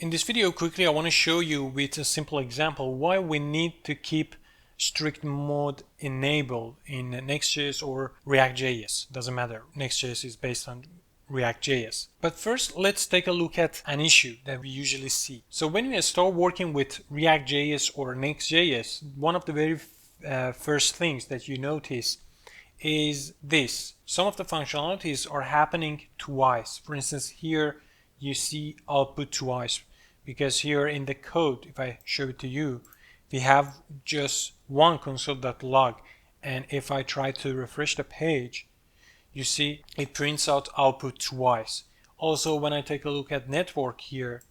In this video, quickly, I want to show you with a simple example why we need to keep strict mode enabled in NextJS or ReactJS. Doesn't matter. NextJS is based on ReactJS. But first, let's take a look at an issue that we usually see. So when we start working with ReactJS or NextJS, one of the very first things that you notice is this. Some of the functionalities are happening twice. For instance, here you see output twice, because here in the code, if I show it to you, we have just one console.log, and if I try to refresh the page, you see it prints out output twice. Also, when I take a look at network here,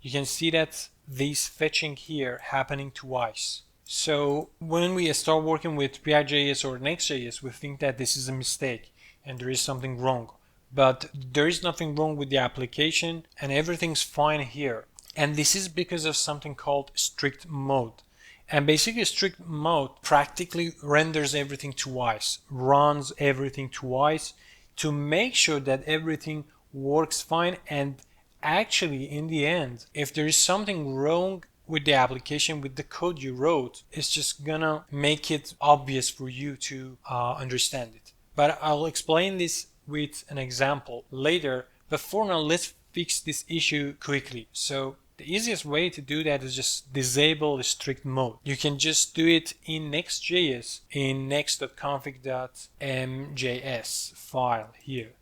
you can see that this fetching here happening twice. So when we start working with ReactJS or NextJS, we think that this is a mistake and there is something wrong. But there is nothing wrong with the application and everything's fine here. And this is because of something called strict mode. And basically strict mode practically renders everything twice, runs everything twice to make sure that everything works fine. And actually in the end, if there is something wrong with the application, with the code you wrote, it's just gonna make it obvious for you to understand it. But I'll explain this with an example later. But for now, let's fix this issue quickly. So the easiest way to do that is just disable the strict mode. You can just do it in Next.js in next.config.mjs file here.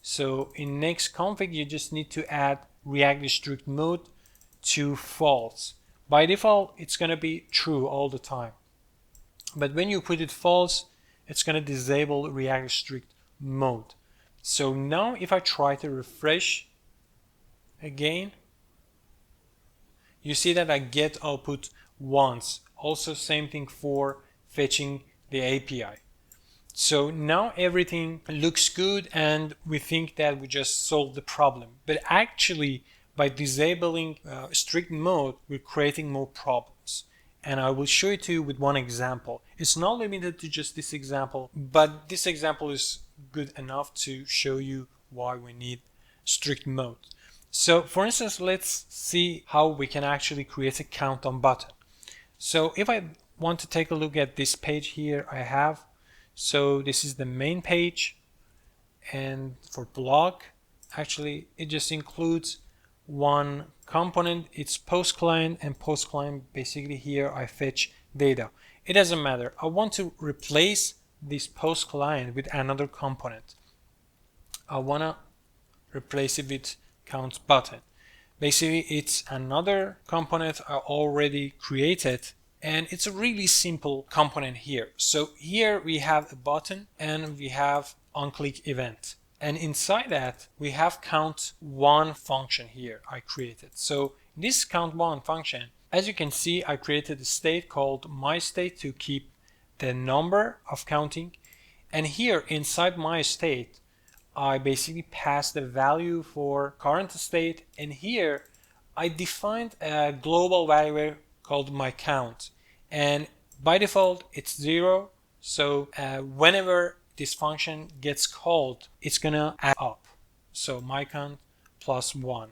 So in next.config, you just need to add React strict mode to false. By default, it's going to be true all the time. But when you put it false, it's going to disable React strict mode. So now if I try to refresh again, you see that I get output once. Also same thing for fetching the API. So now everything looks good and we think that we just solved the problem. But actually, by disabling strict mode, we're creating more problems. And I will show it to you with one example. It's not limited to just this example, but this example is good enough to show you why we need strict mode. So for instance, let's see how we can actually create a countdown button. So if I want to take a look at this page here I have, so this is the main page, and for blog, actually it just includes one component. It's post client, and post client basically here I fetch data. It doesn't matter. I want to replace this post client with another component. I want to replace it with count button. Basically it's another component I already created, and it's a really simple component here. So here we have a button and we have onClick event. And inside that, we have count1 function here I created. So this count1 function, as you can see, I created a state called myState to keep the number of counting. And here inside myState, I basically pass the value for current state. And here I defined a global variable called myCount. And by default, it's 0. So whenever this function gets called, it's gonna add up. So myCount plus 1.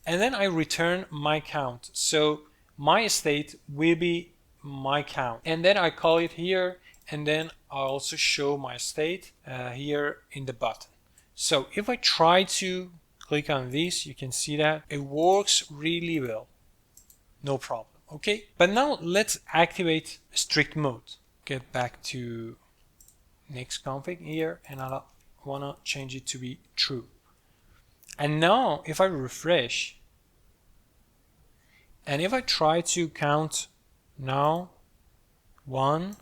And then I return myCount. So my state will be myCount. And then I call it here, and then I also show my state here in the button. So if I try to click on this, you can see that it works really well. No problem. Okay. But now let's activate strict mode. Get back to next.config here, and I want to change it to be true. And now if I refresh and if I try to count now 1,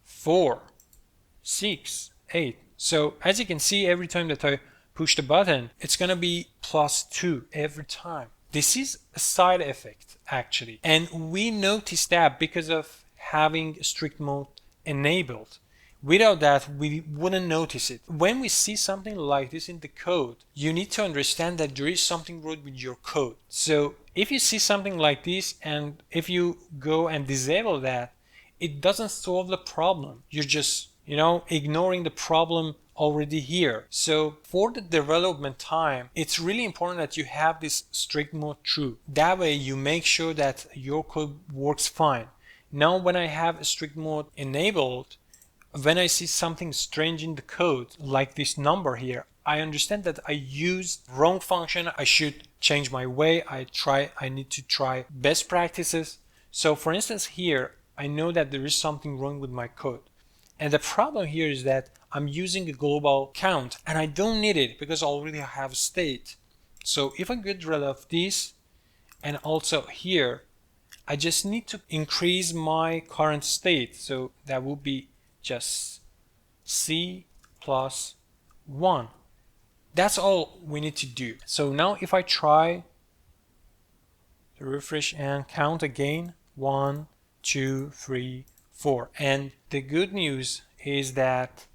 4, 6, 8. So as you can see, every time that I push the button, it's going to be +2 every time. This is a side effect actually. And we notice that because of having strict mode enabled. Without that, we wouldn't notice it. When we see something like this in the code, you need to understand that there is something wrong with your code. So if you see something like this, and if you go and disable that, it doesn't solve the problem. You're just ignoring the problem already here. So for the development time, it's really important that you have this strict mode true. That way you make sure that your code works fine. Now when I have a strict mode enabled, when I see something strange in the code, like this number here, I understand that I used wrong function. I should change my way. I need to try best practices. So for instance here, I know that there is something wrong with my code. And the problem here is that I'm using a global count and I don't need it because I already have state. So if I get rid of this, and also here, I just need to increase my current state. So that would be just C plus 1. That's all we need to do. So now if I try to refresh and count again, 1, 2, 3, 4. And the good news is that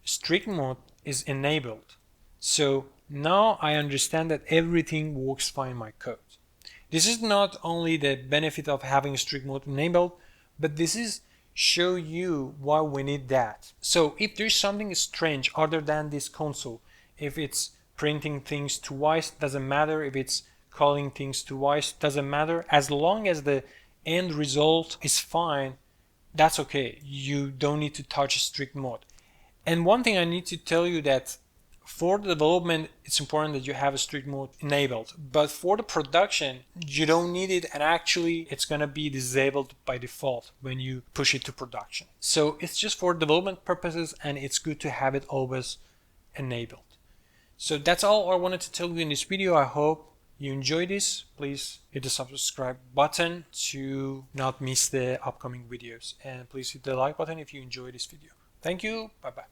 strict mode is enabled. So now I understand that everything works fine in my code. This is not only the benefit of having strict mode enabled, but this is show you why we need that. So if there's something strange other than this console, if it's printing things twice, doesn't matter. If it's calling things twice, doesn't matter. As long as the end result is fine, that's okay. You don't need to touch strict mode. And one thing I need to tell you that for the development, it's important that you have a strict mode enabled. But for the production, you don't need it, and actually it's going to be disabled by default when you push it to production. So it's just for development purposes, and it's good to have it always enabled. So that's all I wanted to tell you in this video. I hope you enjoyed this. Please hit the subscribe button to not miss the upcoming videos, and please hit the like button if you enjoyed this video. Thank you. Bye bye.